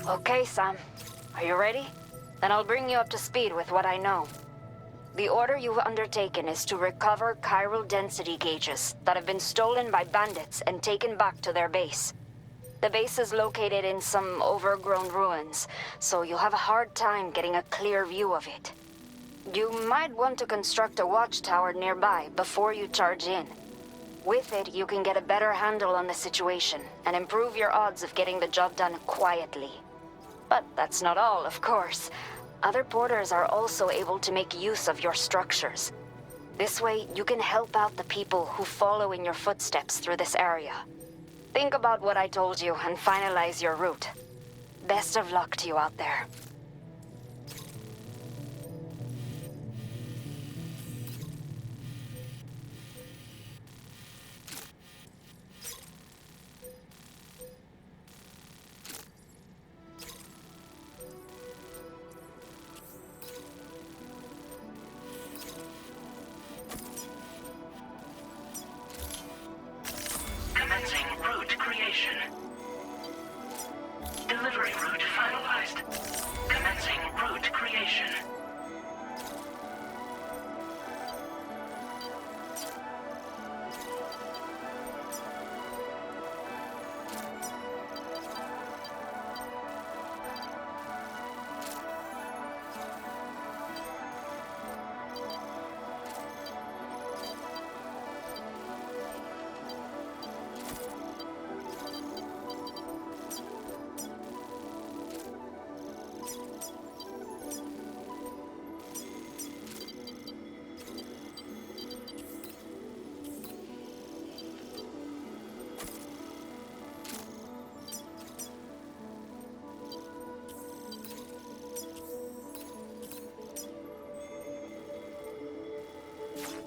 Okay, Sam. Are you ready? Then I'll bring you up to speed with what I know. The order you've undertaken is to recover chiral density gauges that have been stolen by bandits and taken back to their base. The base is located in some overgrown ruins, so you'll have a hard time getting a clear view of it. You might want to construct a watchtower nearby before you charge in. With it, you can get a better handle on the situation and improve your odds of getting the job done quietly. But that's not all, of course. Other porters are also able to make use of your structures. This way, you can help out the people who follow in your footsteps through this area. Think about what I told you and finalize your route. Best of luck to you out there. Commencing route creation. Delivery route finalized. Commencing route creation.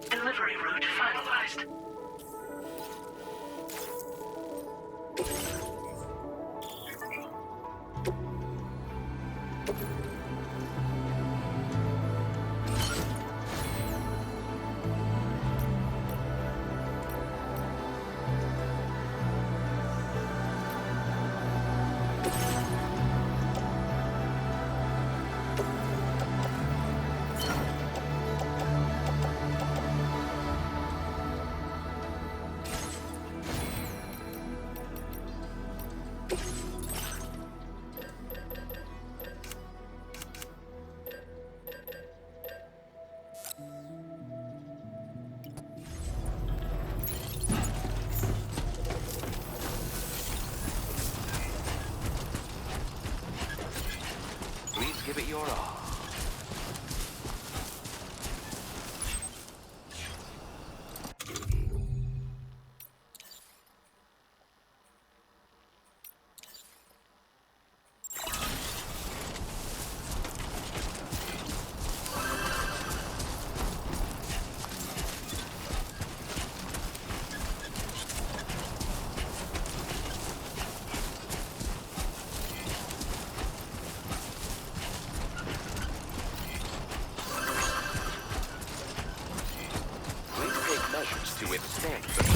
Delivery route finalized. Please give it your all. Measures to withstand the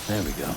There we go.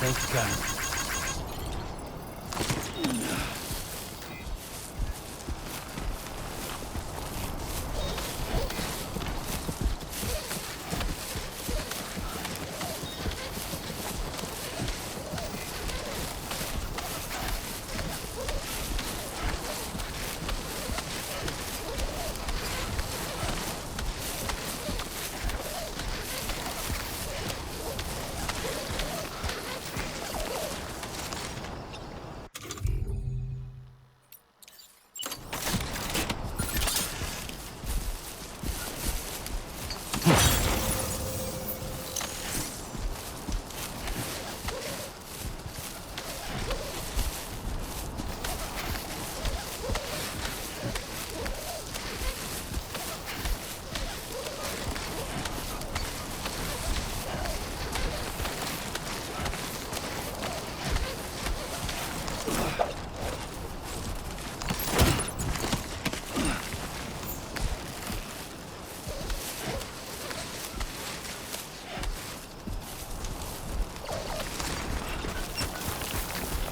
Thank you, guys.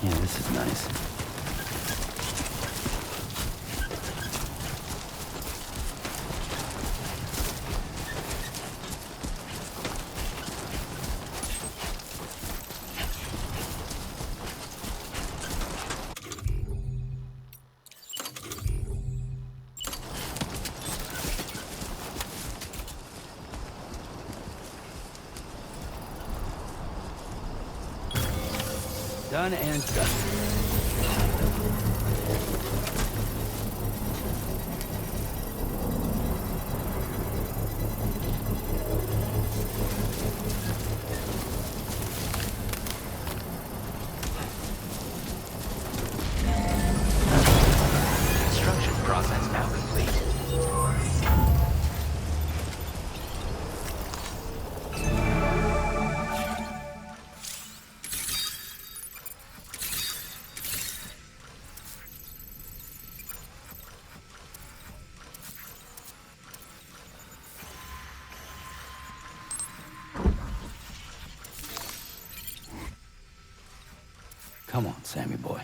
Yeah, this is nice. Done and done. Construction process now complete. Come on, Sammy boy.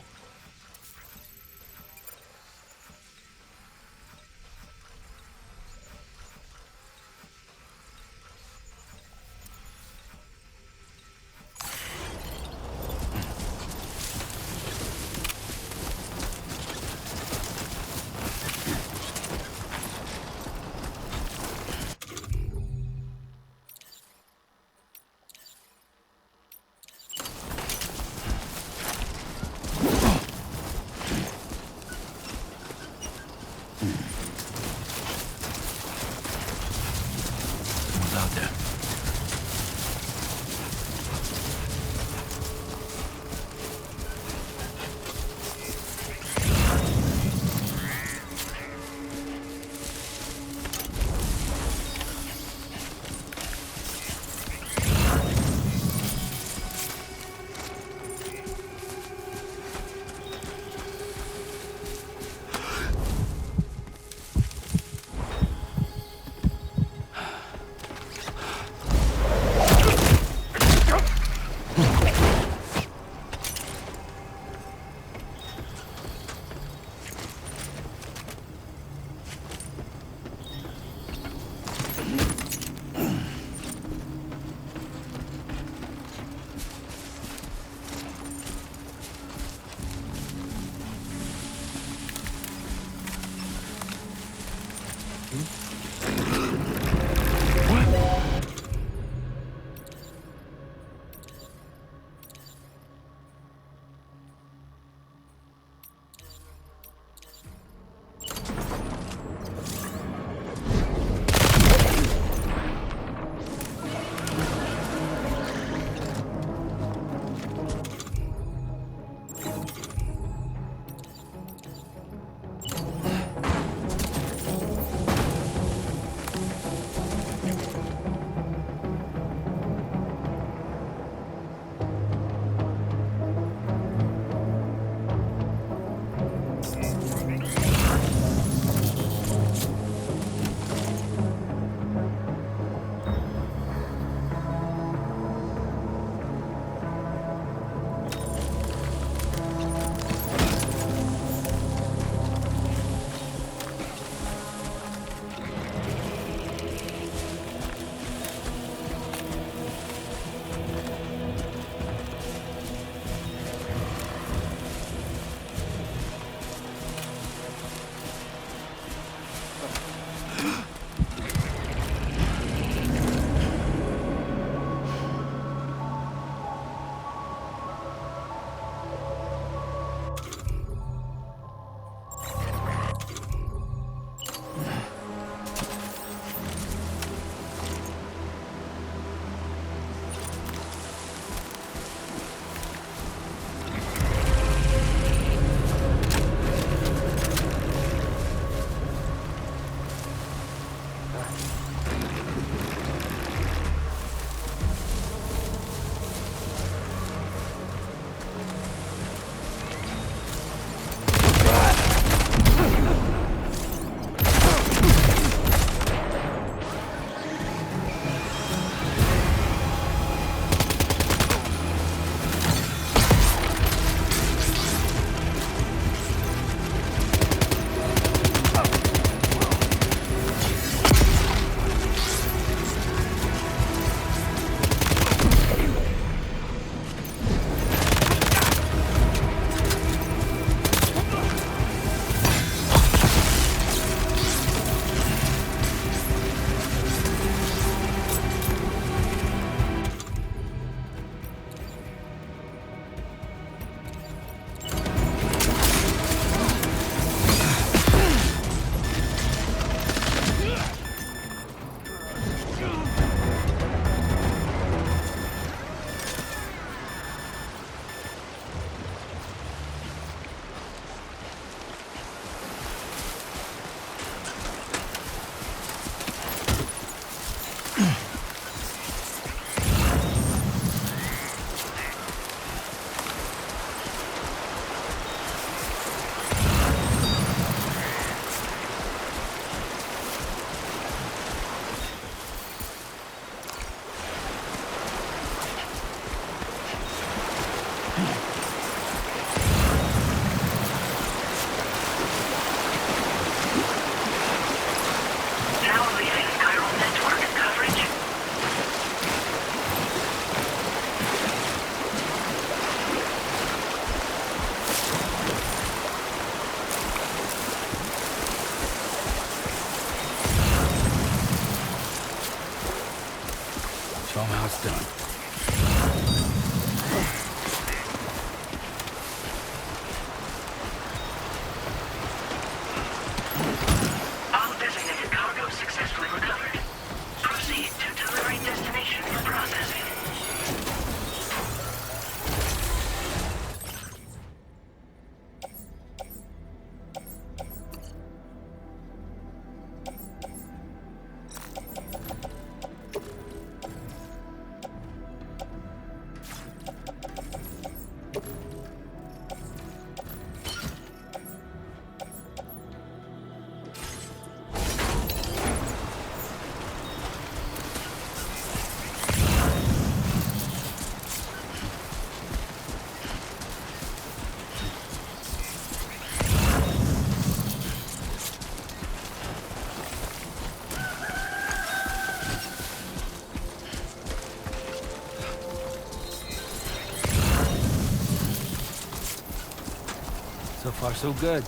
done. All designated cargo successfully recovered. Proceed to delivery destination for processing. So far, so good.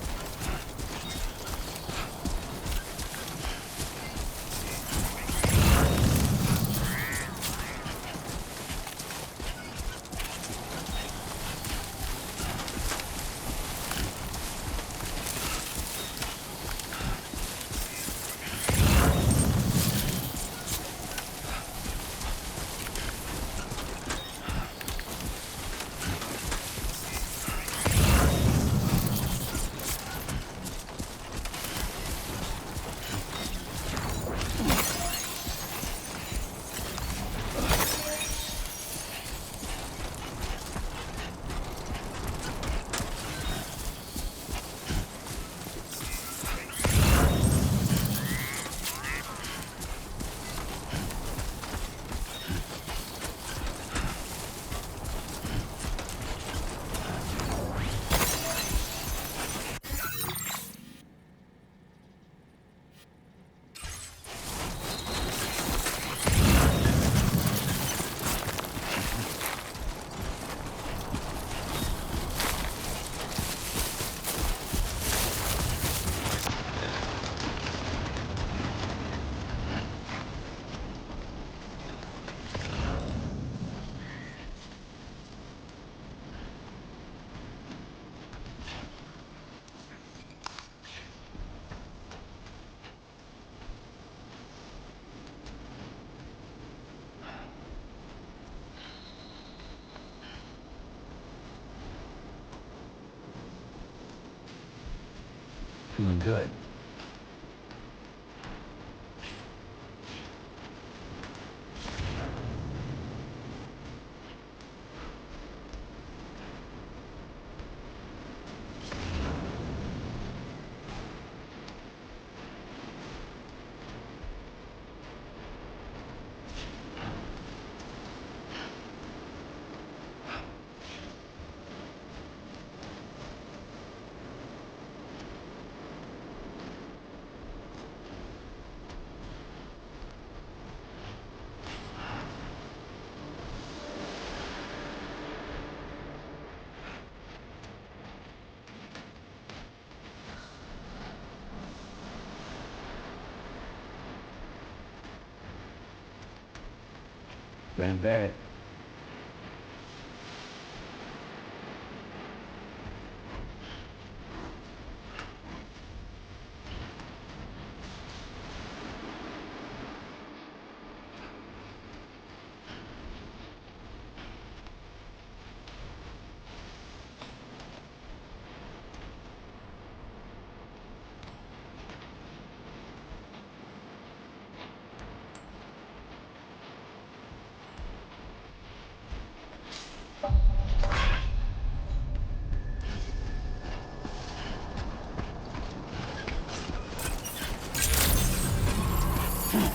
Feeling good. Grand Barrett.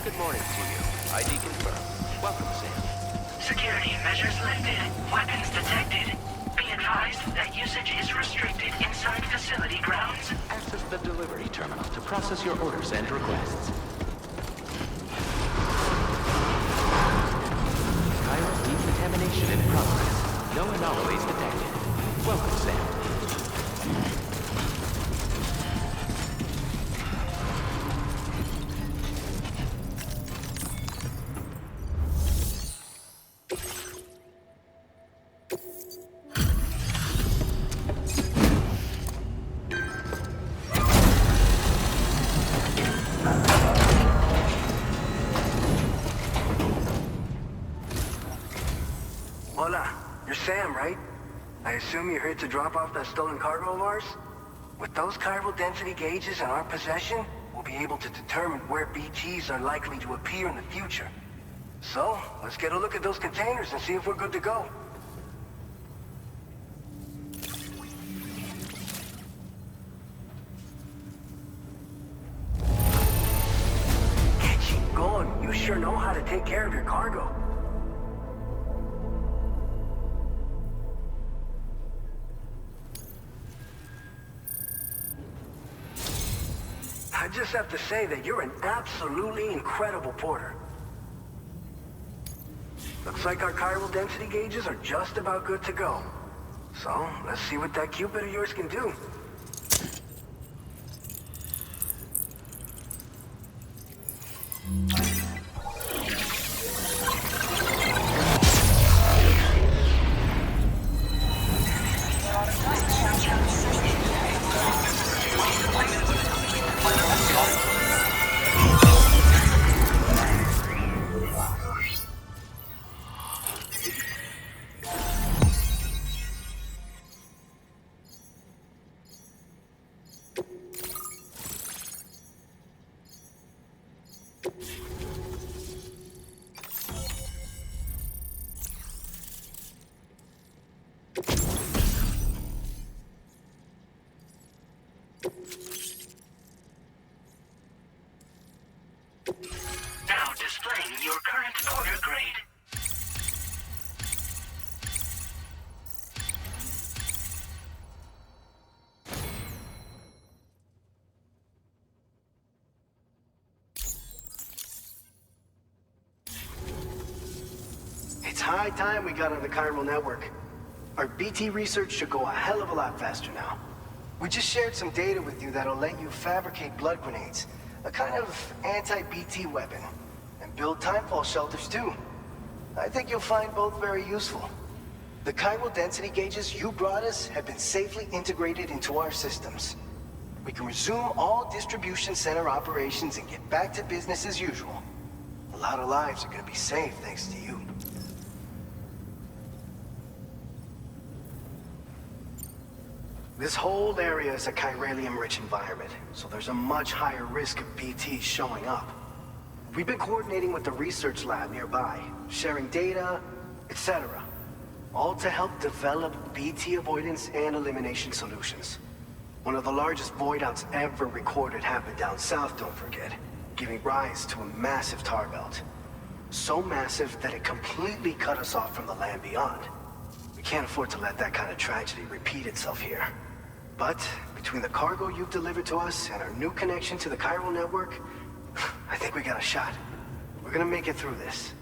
Good morning to you. ID confirmed. Welcome, Sam. Security measures lifted. Weapons detected. Be advised that usage is restricted inside facility grounds. Access the delivery terminal to process your orders and requests. Chiral decontamination in progress. No anomalies detected. Welcome, Sam. Sam, right? I assume you're here to drop off that stolen cargo of ours? With those chiral density gauges in our possession, we'll be able to determine where BTs are likely to appear in the future. So, let's get a look at those containers and see if we're good to go. Get you going. You sure know how to take care of your cargo. I just have to say that you're an absolutely incredible porter. Looks like our chiral density gauges are just about good to go. So, let's see what that Cupid of yours can do. Now displaying your current order grade. It's high time we got on the chiral network. Our BT research should go a hell of a lot faster now. We just shared some data with you that'll let you fabricate blood grenades, a kind of anti-BT weapon, and build timefall shelters too. I think you'll find both very useful. The chiral density gauges you brought us have been safely integrated into our systems. We can resume all distribution center operations and get back to business as usual. A lot of lives are gonna be saved thanks to you. This whole area is a chiralium-rich environment, so there's a much higher risk of BTs showing up. We've been coordinating with the research lab nearby, sharing data, etc. All to help develop BT avoidance and elimination solutions. One of the largest void outs ever recorded happened down south, don't forget, giving rise to a massive tar belt. So massive that it completely cut us off from the land beyond. We can't afford to let that kind of tragedy repeat itself here. But between the cargo you've delivered to us and our new connection to the chiral network, I think we got a shot. We're gonna make it through this.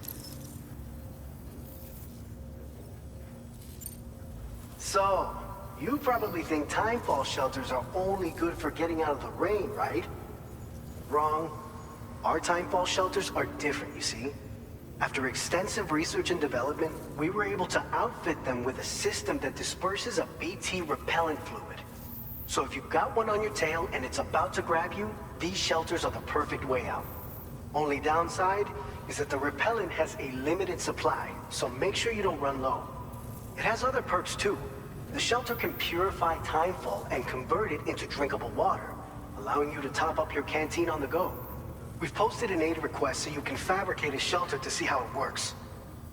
So, you probably think timefall shelters are only good for getting out of the rain, right? Wrong. Our timefall shelters are different, you see. After extensive research and development, we were able to outfit them with a system that disperses a BT repellent fluid. So if you've got one on your tail and it's about to grab you, these shelters are the perfect way out. Only downside is that the repellent has a limited supply, so make sure you don't run low. It has other perks too. The shelter can purify timefall and convert it into drinkable water, allowing you to top up your canteen on the go. We've posted an aid request so you can fabricate a shelter to see how it works.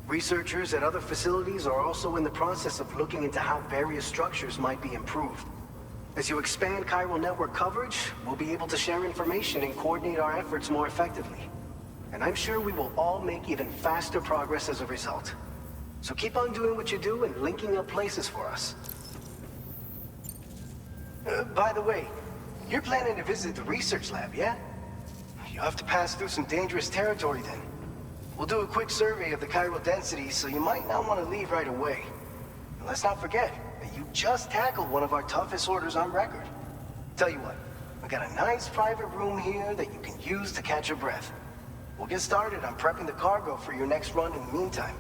Researchers at other facilities are also in the process of looking into how various structures might be improved. As you expand chiral network coverage, we'll be able to share information and coordinate our efforts more effectively. And I'm sure we will all make even faster progress as a result. So keep on doing what you do and linking up places for us. By the way, you're planning to visit the research lab, yeah? You'll have to pass through some dangerous territory then. We'll do a quick survey of the chiral density, so you might not want to leave right away. And let's not forget that you just tackled one of our toughest orders on record. Tell you what, we got a nice private room here that you can use to catch your breath. We'll get started on prepping the cargo for your next run in the meantime.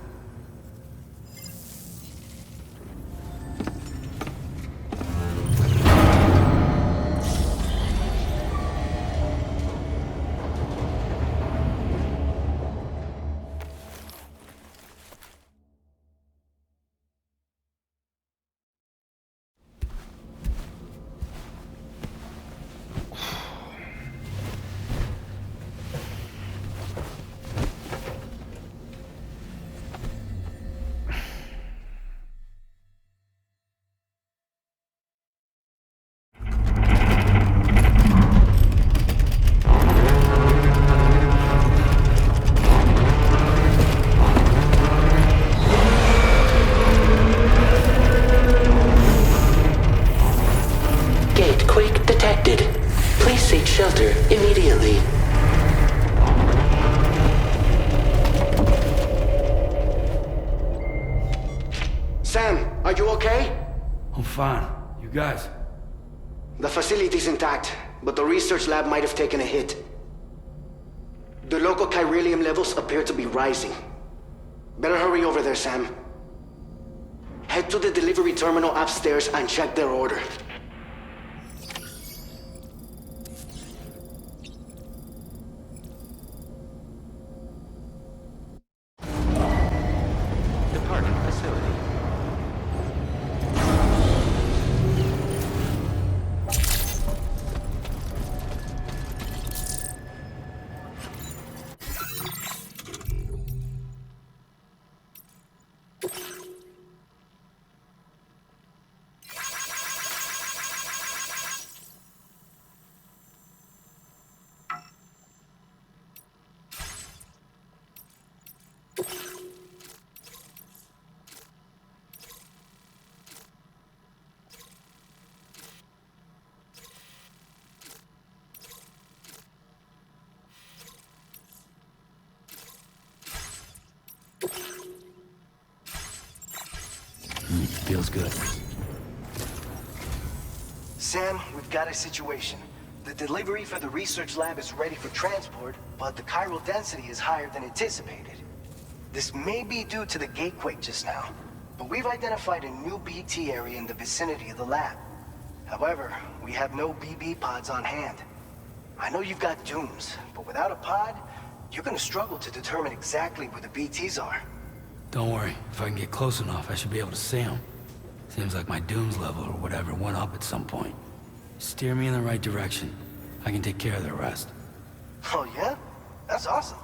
Earthquake detected. Please seek shelter immediately. Sam, are you okay? I'm fine. You guys? The facility's intact, but the research lab might have taken a hit. The local chiralium levels appear to be rising. Better hurry over there, Sam. Head to the delivery terminal upstairs and check their order. Departing facility. Feels good. Sam, we've got a situation. The delivery for the research lab is ready for transport, but the chiral density is higher than anticipated. This may be due to the gatequake just now, but we've identified a new BT area in the vicinity of the lab. However, we have no BB pods on hand. I know you've got dooms, but without a pod, you're gonna struggle to determine exactly where the BTs are. Don't worry. If I can get close enough, I should be able to see them. Seems like my dooms level or whatever went up at some point. Steer me in the right direction. I can take care of the rest. Oh yeah? That's awesome.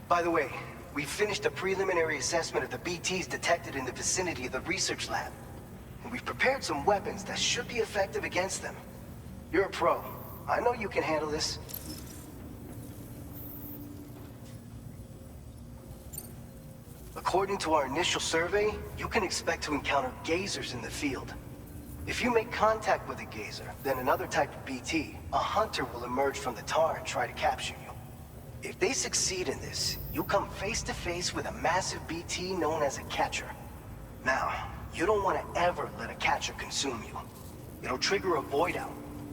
By the way, we finished a preliminary assessment of the BTs detected in the vicinity of the research lab. And we've prepared some weapons that should be effective against them. You're a pro. I know you can handle this. According to our initial survey, you can expect to encounter gazers in the field. If you make contact with a gazer, then another type of BT, a hunter will emerge from the tar and try to capture you. If they succeed in this, you'll come face to face with a massive BT known as a catcher. Now, you don't want to ever let a catcher consume you. It'll trigger a void out,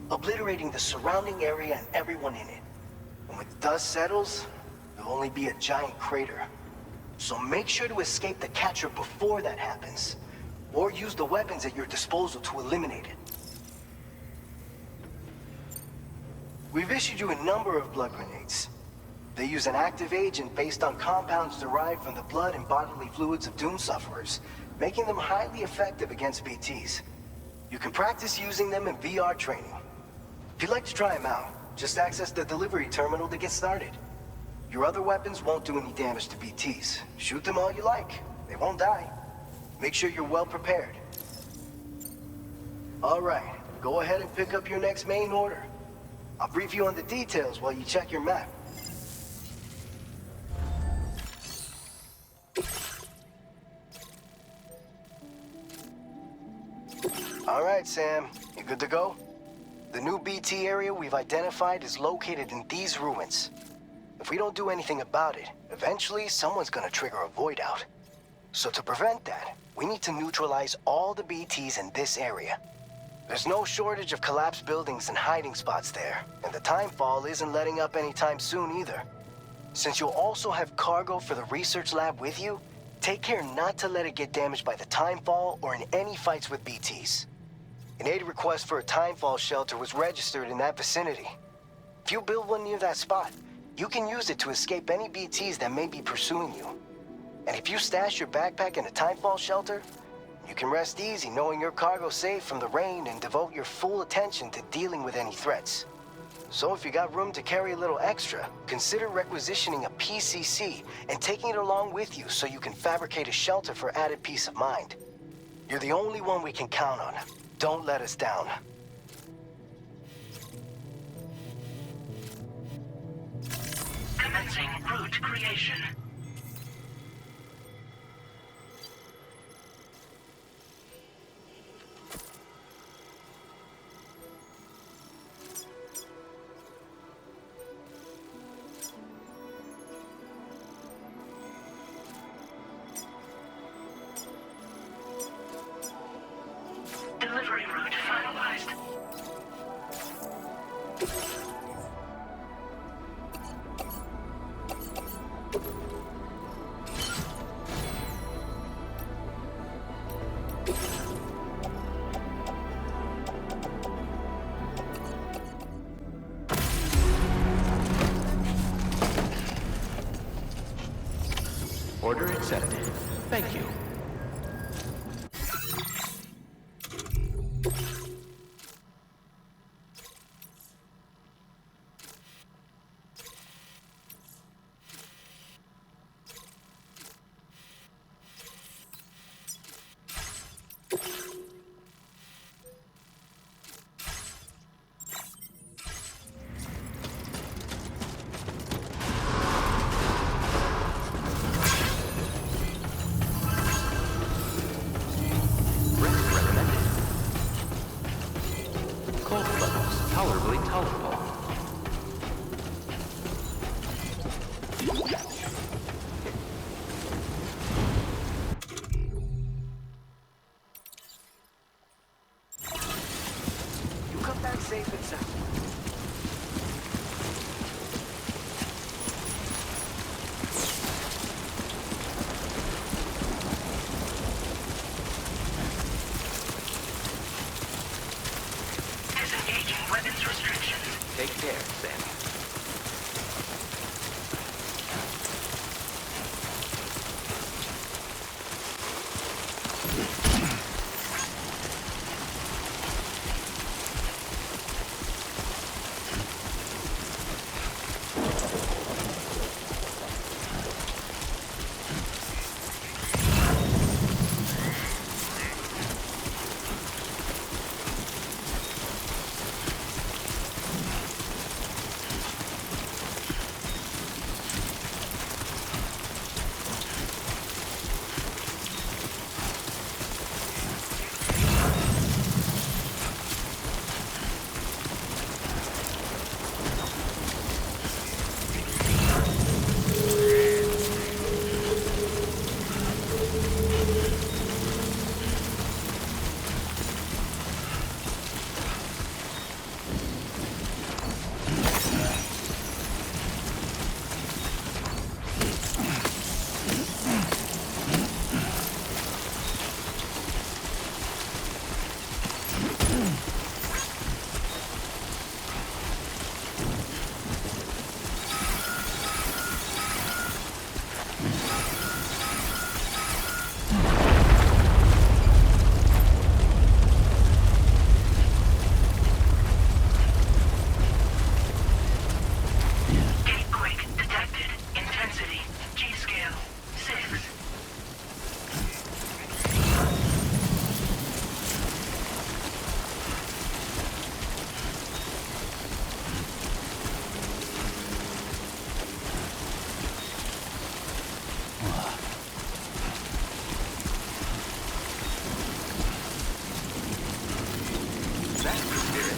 obliterating the surrounding area and everyone in it. And when the dust settles, there'll only be a giant crater. So make sure to escape the catcher before that happens, or use the weapons at your disposal to eliminate it. We've issued you a number of blood grenades. They use an active agent based on compounds derived from the blood and bodily fluids of Doom sufferers, making them highly effective against BTs. You can practice using them in VR training. If you'd like to try them out, just access the delivery terminal to get started. Your other weapons won't do any damage to BTs. Shoot them all you like. They won't die. Make sure you're well prepared. All right, go ahead and pick up your next main order. I'll brief you on the details while you check your map. All right, Sam. You good to go? The new BT area we've identified is located in these ruins. If we don't do anything about it, eventually someone's gonna trigger a void out. So to prevent that, we need to neutralize all the BTs in this area. There's no shortage of collapsed buildings and hiding spots there, and the timefall isn't letting up anytime soon either. Since you'll also have cargo for the research lab with you, take care not to let it get damaged by the timefall or in any fights with BTs. An aid request for a timefall shelter was registered in that vicinity. If you build one near that spot, you can use it to escape any BTs that may be pursuing you. And if you stash your backpack in a timefall shelter, you can rest easy knowing your cargo's safe from the rain and devote your full attention to dealing with any threats. So if you got room to carry a little extra, consider requisitioning a PCC and taking it along with you so you can fabricate a shelter for added peace of mind. You're the only one we can count on. Don't let us down. Commencing route creation. maneuvering route finalized. Order accepted. Thank you. Cold levels tolerably tolerable. You come back safe and sound. Disengaging weapons restrictions. Take care, Sammy. Gatequake detected. Intensity. G-scale. 6. That's the spirit.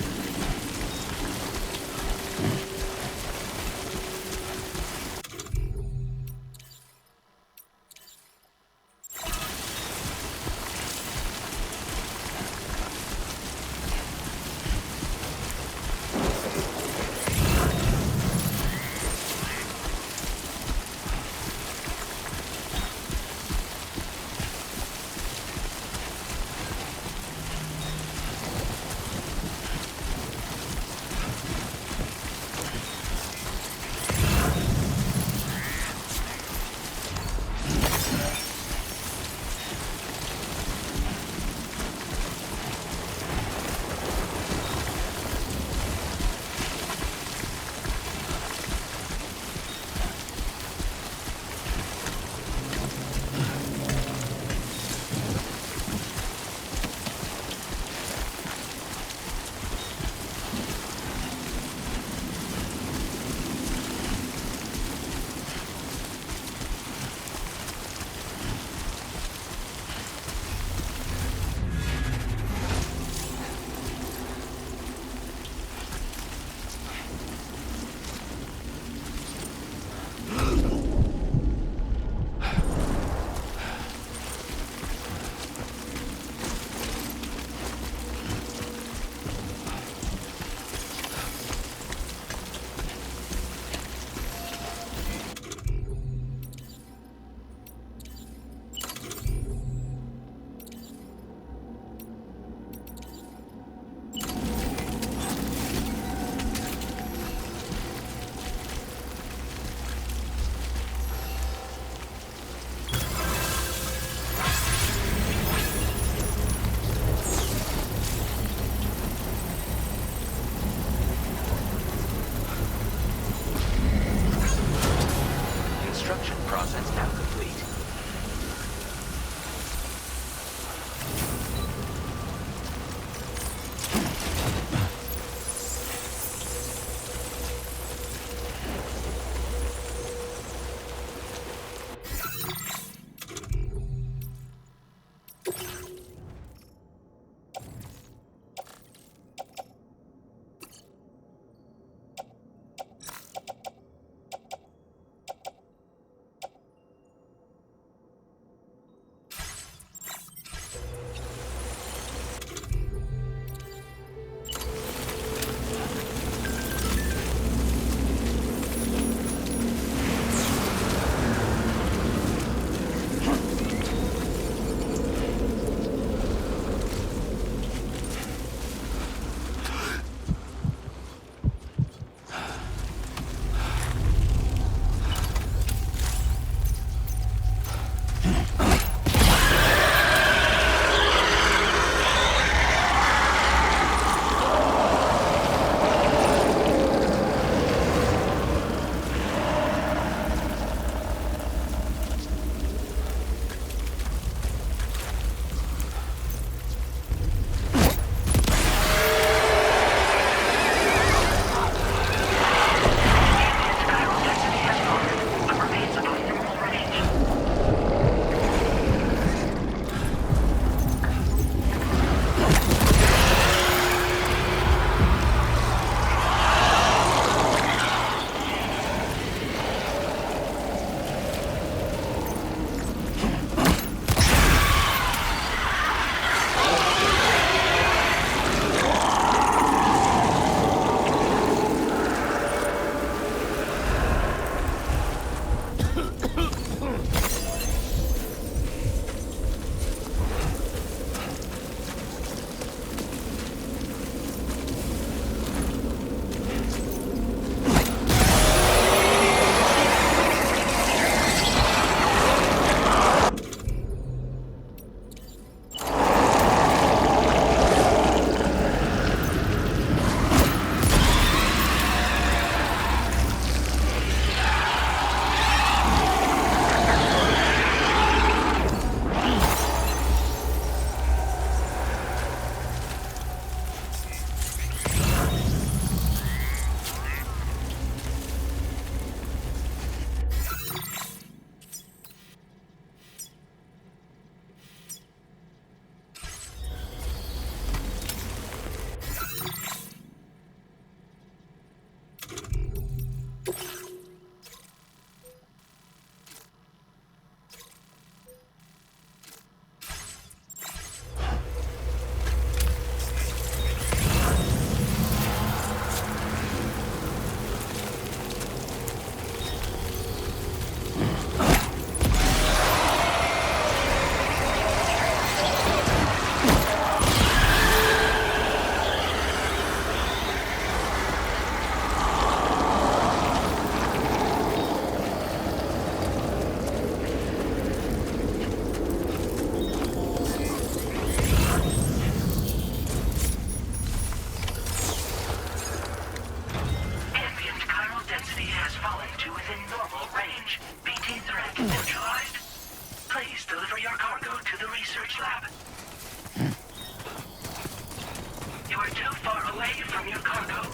away from your cargo.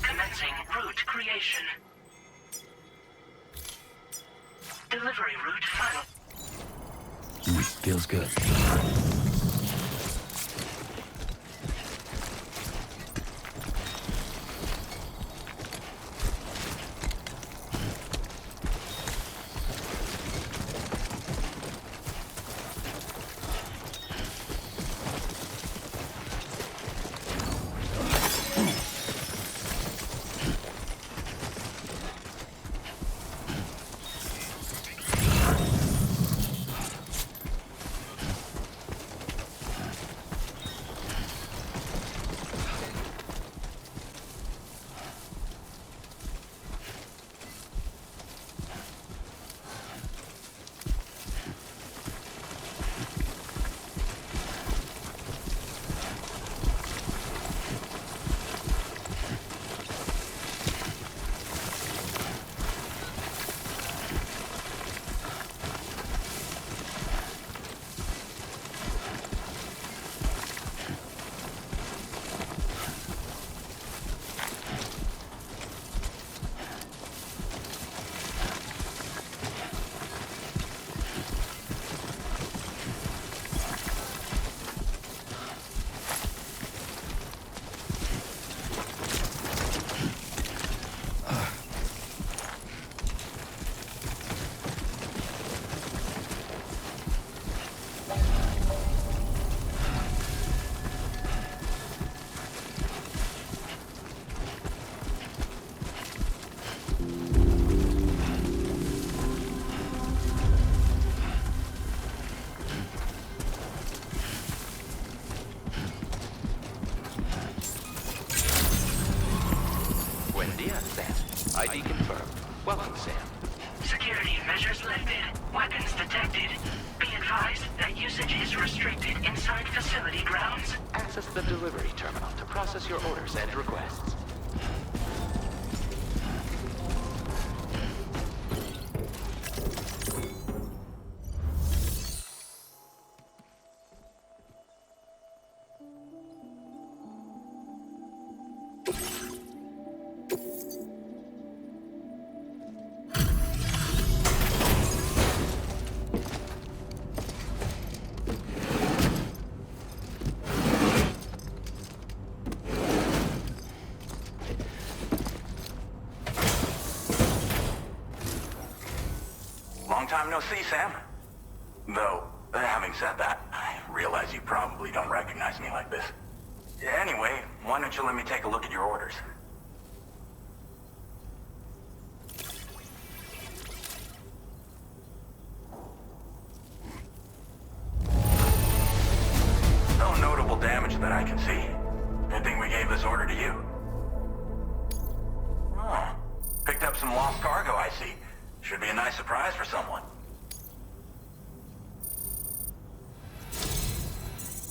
Commencing route creation. Delivery route final. Feels good. ID confirmed. Welcome, Sam. Security measures lifted. Weapons detected. Be advised that usage is restricted inside facility grounds. Access the delivery terminal to process your orders and requests. Long time no see, Sam. Though, having said that, I realize you probably don't recognize me like this. Anyway, why don't you let me take a look at your orders? No notable damage that I can see. Good thing we gave this order to you. Oh, picked up some lost cargo, I see. Should be a nice surprise for someone.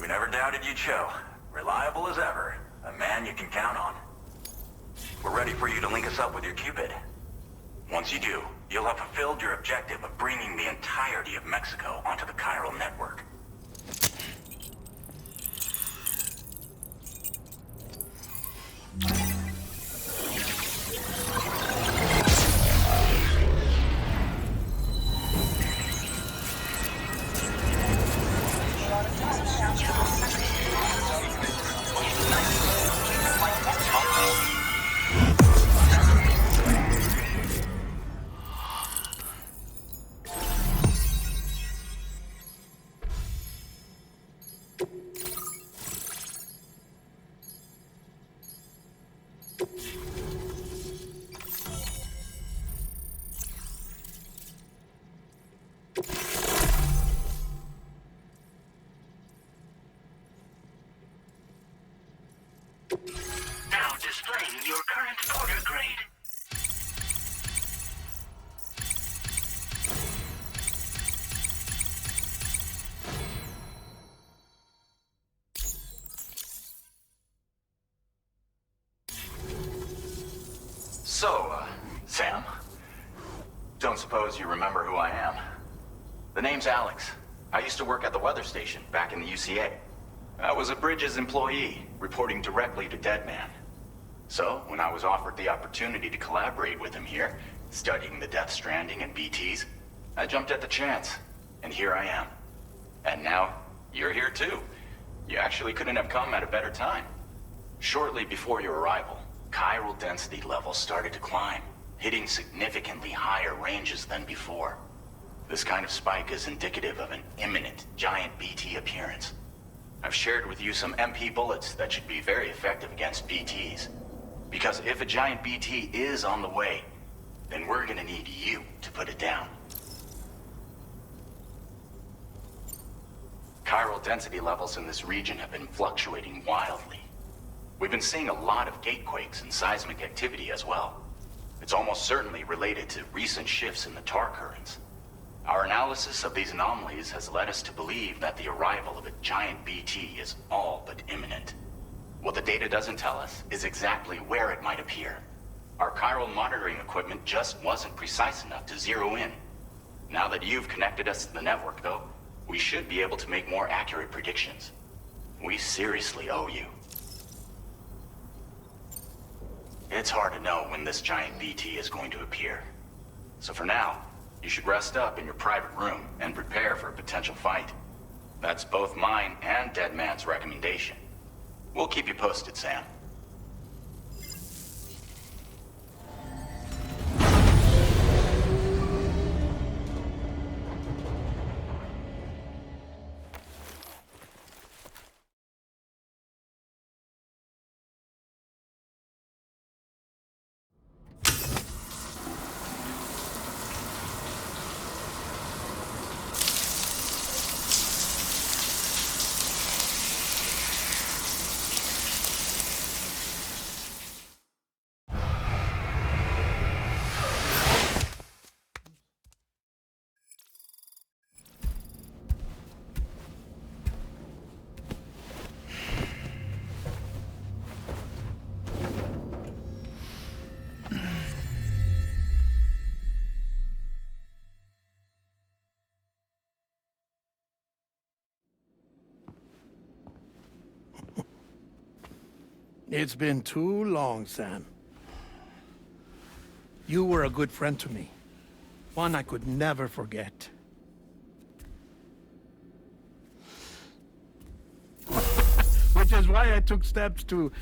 We never doubted you'd show. Reliable as ever. A man you can count on. We're ready for you to link us up with your Cupid. Once you do, you'll have fulfilled your objective of bringing the entirety of Mexico onto the Chiral network. Sam, don't suppose you remember who I am? The name's Alex. I used to work at the weather station back in the UCA. I was a Bridges employee, reporting directly to Deadman. So, when I was offered the opportunity to collaborate with him here, studying the Death Stranding and BTs, I jumped at the chance, and here I am. And now, you're here too. You actually couldn't have come at a better time. Shortly before your arrival, chiral density levels started to climb, hitting significantly higher ranges than before. This kind of spike is indicative of an imminent giant BT appearance. I've shared with you some MP bullets that should be very effective against BTs. Because if a giant BT is on the way, then we're gonna need you to put it down. Chiral density levels in this region have been fluctuating wildly. We've been seeing a lot of gatequakes and seismic activity as well. It's almost certainly related to recent shifts in the tar currents. Our analysis of these anomalies has led us to believe that the arrival of a giant BT is all but imminent. What the data doesn't tell us is exactly where it might appear. Our chiral monitoring equipment just wasn't precise enough to zero in. Now that you've connected us to the network, though, we should be able to make more accurate predictions. We seriously owe you. It's hard to know when this giant BT is going to appear. So for now, you should rest up in your private room and prepare for a potential fight. That's both mine and Deadman's recommendation. We'll keep you posted, Sam. It's been too long, Sam. You were a good friend to me. One I could never forget. Which is why I took steps to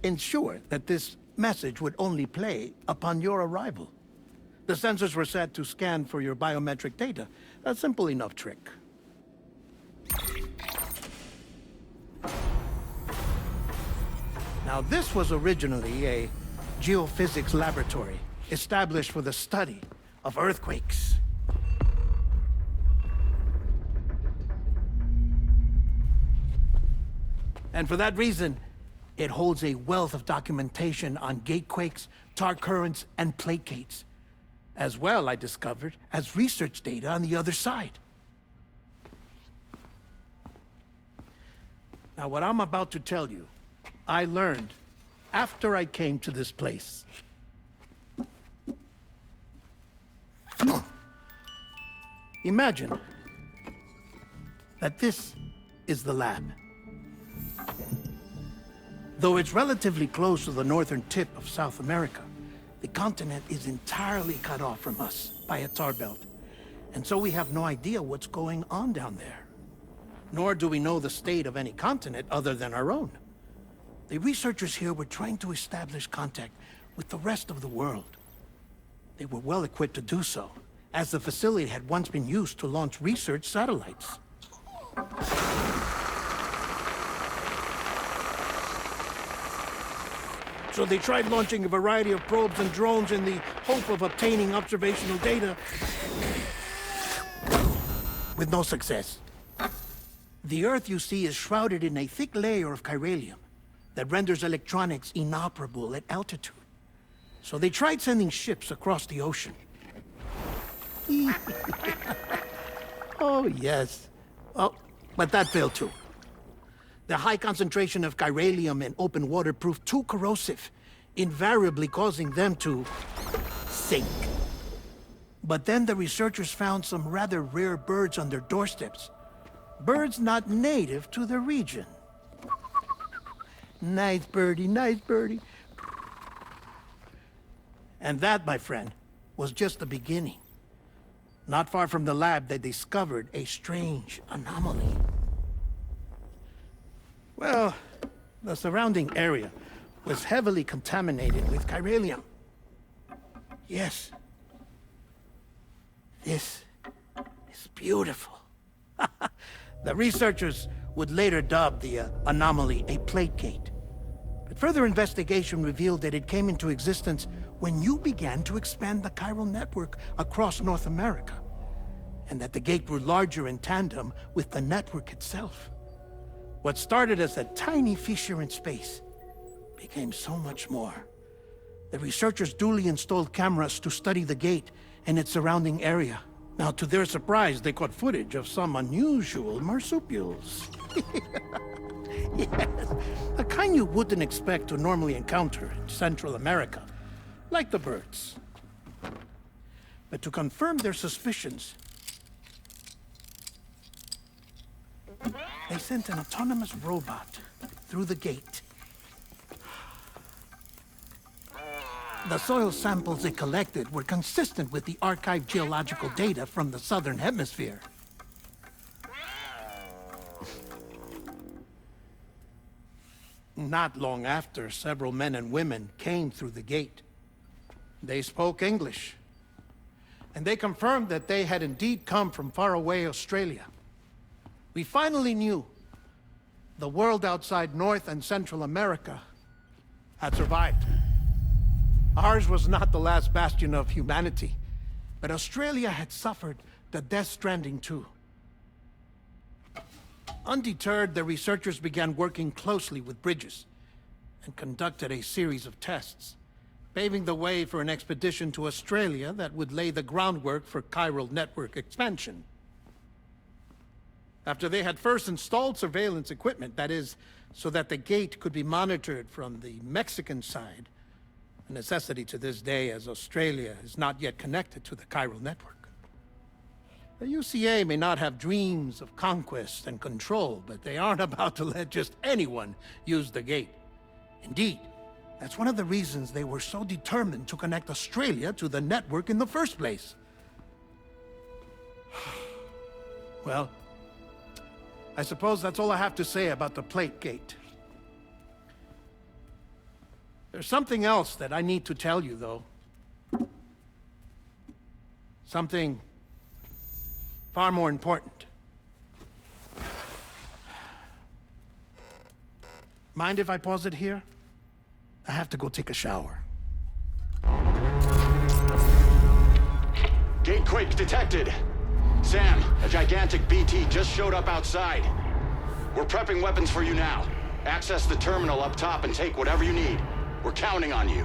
ensure that this message would only play upon your arrival. The sensors were set to scan for your biometric data. A simple enough trick. Now, this was originally a geophysics laboratory established for the study of earthquakes. And for that reason, it holds a wealth of documentation on gatequakes, tar currents, and placates. As well, I discovered, as research data on the other side. Now, what I'm about to tell you, I learned after I came to this place. Imagine that this is the lab. Though it's relatively close to the northern tip of South America, the continent is entirely cut off from us by a tar belt. And so we have no idea what's going on down there. Nor do we know the state of any continent other than our own. The researchers here were trying to establish contact with the rest of the world. They were well equipped to do so, as the facility had once been used to launch research satellites. So they tried launching a variety of probes and drones in the hope of obtaining observational data, with no success. The Earth, you see, is shrouded in a thick layer of chiralium that renders electronics inoperable at altitude. So they tried sending ships across the ocean. Oh, yes. Oh, but that failed too. The high concentration of chiralium in open water proved too corrosive, invariably causing them to sink. But then the researchers found some rather rare birds on their doorsteps. Birds not native to the region. Nice birdie, nice birdie. And that, my friend, was just the beginning. Not far from the lab, they discovered a strange anomaly. Well, the surrounding area was heavily contaminated with chiralium. Yes. This is beautiful. The researchers would later dub the anomaly a plate gate. But further investigation revealed that it came into existence when you began to expand the chiral network across North America, and that the gate grew larger in tandem with the network itself. What started as a tiny fissure in space became so much more. The researchers duly installed cameras to study the gate and its surrounding area. Now, to their surprise, they caught footage of some unusual marsupials. Yes, a kind you wouldn't expect to normally encounter in Central America, like the birds. But to confirm their suspicions, they sent an autonomous robot through the gate. The soil samples it collected were consistent with the archived geological data from the southern hemisphere. Not long after, several men and women came through the gate. They spoke English, and they confirmed that they had indeed come from faraway Australia. We finally knew the world outside North and Central America had survived. Ours was not the last bastion of humanity, but Australia had suffered the Death Stranding too. Undeterred, the researchers began working closely with Bridges and conducted a series of tests, paving the way for an expedition to Australia that would lay the groundwork for chiral network expansion. After they had first installed surveillance equipment, that is, so that the gate could be monitored from the Mexican side, a necessity to this day as Australia is not yet connected to the chiral network. The UCA may not have dreams of conquest and control, but they aren't about to let just anyone use the gate. Indeed, that's one of the reasons they were so determined to connect Australia to the network in the first place. Well, I suppose that's all I have to say about the plate gate. There's something else that I need to tell you, though. Something far more important. Mind if I pause it here? I have to go take a shower. Gate quake detected. Sam, a gigantic BT just showed up outside. We're prepping weapons for you now. Access the terminal up top and take whatever you need. We're counting on you.